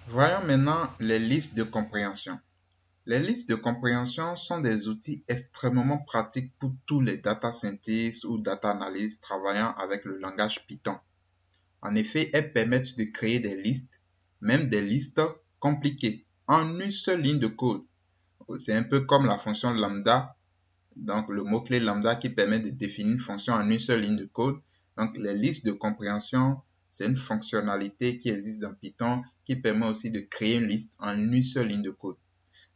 Voyons maintenant les listes de compréhension. Les listes de compréhension sont des outils extrêmement pratiques pour tous les data scientists ou data analysts travaillant avec le langage Python. En effet, elles permettent de créer des listes, même des listes compliquées, en une seule ligne de code. C'est un peu comme la fonction lambda, donc le mot-clé lambda qui permet de définir une fonction en une seule ligne de code. Donc les listes de compréhension, c'est une fonctionnalité qui existe dans Python qui permet aussi de créer une liste en une seule ligne de code.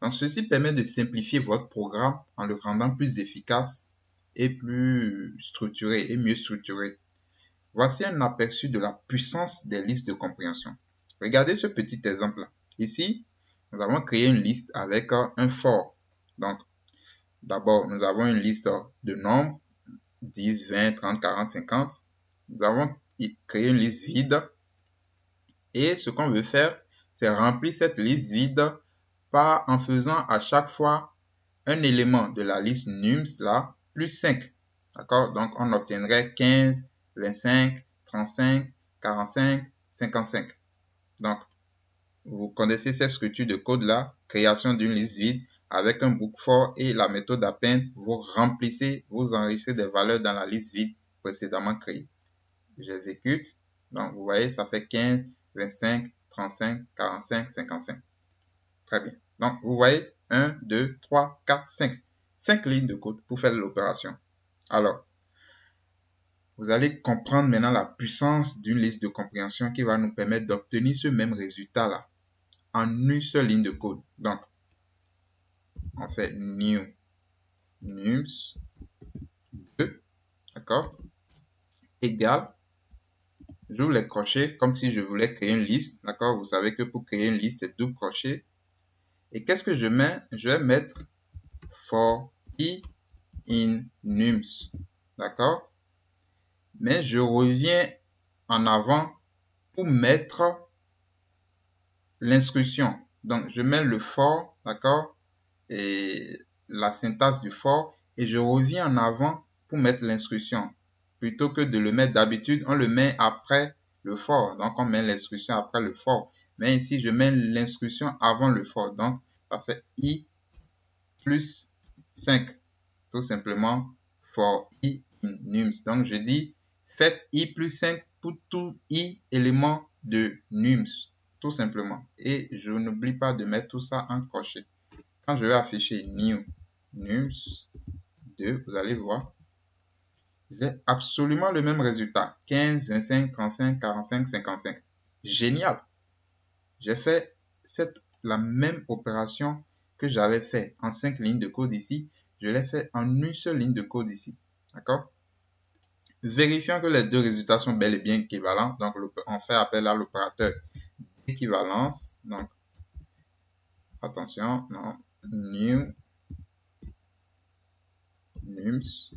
Donc ceci permet de simplifier votre programme en le rendant plus efficace et plus structuré et mieux structuré. Voici un aperçu de la puissance des listes de compréhension. Regardez ce petit exemple-là. Ici, nous avons créé une liste avec un for. Donc, d'abord, nous avons une liste de nombres, 10, 20, 30, 40, 50. Nous avons créé une liste vide. Et ce qu'on veut faire, c'est remplir cette liste vide en faisant à chaque fois un élément de la liste nums là, plus 5. D'accord? Donc, on obtiendrait 15, 25, 35, 45, 55. Donc, vous connaissez cette structure de code là, création d'une liste vide avec un book for et la méthode append, vous remplissez, vous enregistrez des valeurs dans la liste vide précédemment créée. J'exécute. Donc, vous voyez, ça fait 15, 25, 35, 45, 55. Très bien. Donc, vous voyez, 1, 2, 3, 4, 5. 5 lignes de code pour faire l'opération. Alors, vous allez comprendre maintenant la puissance d'une liste de compréhension qui va nous permettre d'obtenir ce même résultat-là en une seule ligne de code. Donc, on fait new nums 2, d'accord, égal, j'ouvre les crochets comme si je voulais créer une liste, d'accord. Vous savez que pour créer une liste, c'est double crochet. Et qu'est-ce que je mets? Je vais mettre for i in nums, d'accord. Mais je reviens en avant pour mettre l'instruction. Donc, je mets le for, d'accord, et la syntaxe du for, et je reviens en avant pour mettre l'instruction. Plutôt que de le mettre d'habitude, on le met après le for. Donc, on met l'instruction après le for. Mais ici, je mets l'instruction avant le for. Donc, ça fait i plus 5. Tout simplement, for i in nums. Donc, je dis, faites i plus 5 pour tout i élément de nums. Tout simplement. Et je n'oublie pas de mettre tout ça en crochet. Quand je vais afficher new nums 2, vous allez voir, j'ai absolument le même résultat. 15, 25, 35, 45, 55. Génial. J'ai fait la même opération que j'avais fait en 5 lignes de code ici. Je l'ai fait en une seule ligne de code ici. D'accord? Vérifions que les deux résultats sont bel et bien équivalents. Donc, on fait appel à l'opérateur d'équivalence. Donc, attention, non, new nums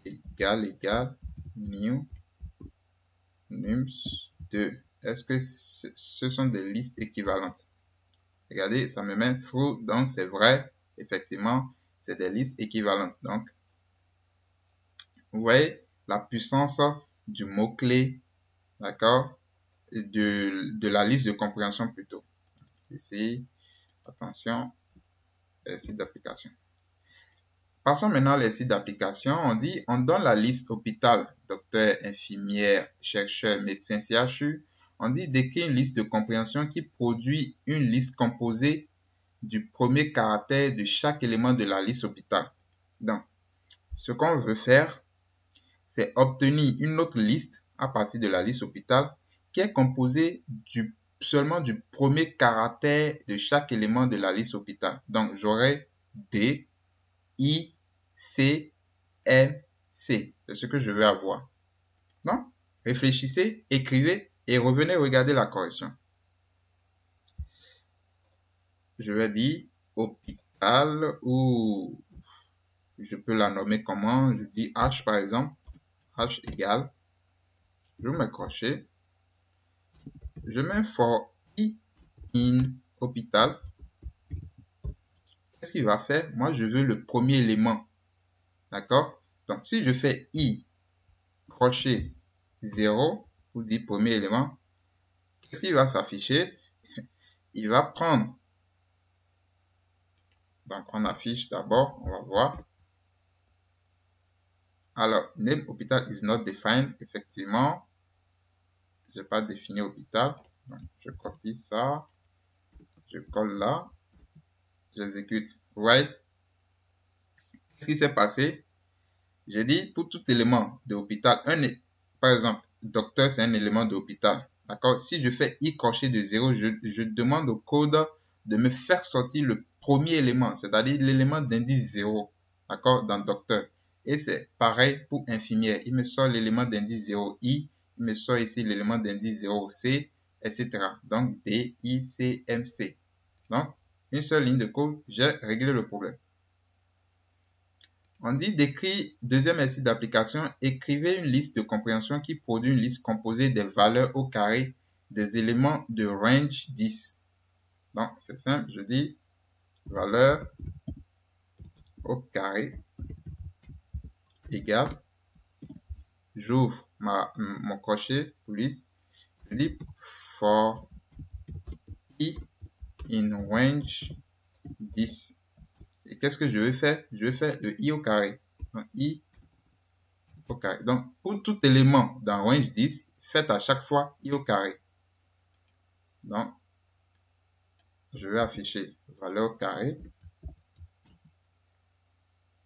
égal new nums 2. Est-ce que ce sont des listes équivalentes? Regardez, ça me met true, donc c'est vrai. Effectivement, c'est des listes équivalentes. Donc, vous voyez la puissance du mot-clé, d'accord, de la liste de compréhension plutôt. Ici, attention, les sites d'application. Passons maintenant les sites d'application. On dit, on donne la liste hôpital, docteur, infirmière, chercheur, médecin, CHU. On dit d'écrire une liste de compréhension qui produit une liste composée du premier caractère de chaque élément de la liste hôpital. Donc, ce qu'on veut faire, c'est obtenir une autre liste à partir de la liste hôpital qui est composée seulement du premier caractère de chaque élément de la liste hôpital. Donc, j'aurai D, I, C, M, C. C'est ce que je veux avoir. Donc, réfléchissez, écrivez et revenez regarder la correction. Je vais dire hôpital ou je peux la nommer comment? Je dis H par exemple. H égale. Je mets crochet. Je mets for i in hôpital. Qu'est-ce qu'il va faire? Moi, je veux le premier élément. D'accord? Donc, si je fais i crochet 0 pour dire premier élément, qu'est-ce qui va s'afficher? il va prendre. Donc, on affiche d'abord, on va voir. Alors, name hospital is not defined. Effectivement, je n'ai pas défini hôpital. Donc, je copie ça. Je colle là. J'exécute. Vous voyez, qu'est-ce qui s'est passé? J'ai dit pour tout élément de hôpital, par exemple, docteur, c'est un élément de hôpital. D'accord? Si je fais i crochet de 0, je demande au code de me faire sortir le premier élément, c'est-à-dire l'élément d'indice 0. D'accord? Dans docteur. Et c'est pareil pour infirmière. Il me sort l'élément d'indice 0 I, il me sort ici l'élément d'indice 0 C, etc. Donc D, I, C, M, C. Donc, une seule ligne de code, j'ai réglé le problème. On dit d'écrire, deuxième exercice d'application, écrivez une liste de compréhension qui produit une liste composée des valeurs au carré des éléments de range 10. Donc, c'est simple, je dis valeur au carré égale, j'ouvre mon crochet pour liste, je dis for i in range 10. Et qu'est-ce que je vais faire? Je vais faire le i au carré. Donc, i au carré. Donc, pour tout élément dans range 10, faites à chaque fois i au carré. Donc, je vais afficher valeur carré.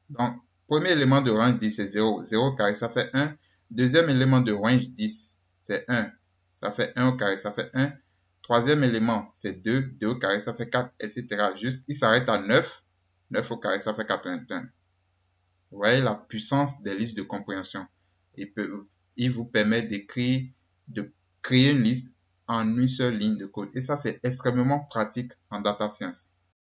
Donc, premier élément de range 10, c'est 0. 0 au carré, ça fait 1. Deuxième élément de range 10, c'est 1. Ça fait 1 au carré, ça fait 1. Troisième élément, c'est 2. 2 au carré, ça fait 4, etc. Juste, il s'arrête à 9. 9 au carré, ça fait 81. Vous voyez la puissance des listes de compréhension. Il vous permet d'écrire, de créer une liste en une seule ligne de code. Et ça, c'est extrêmement pratique en data science.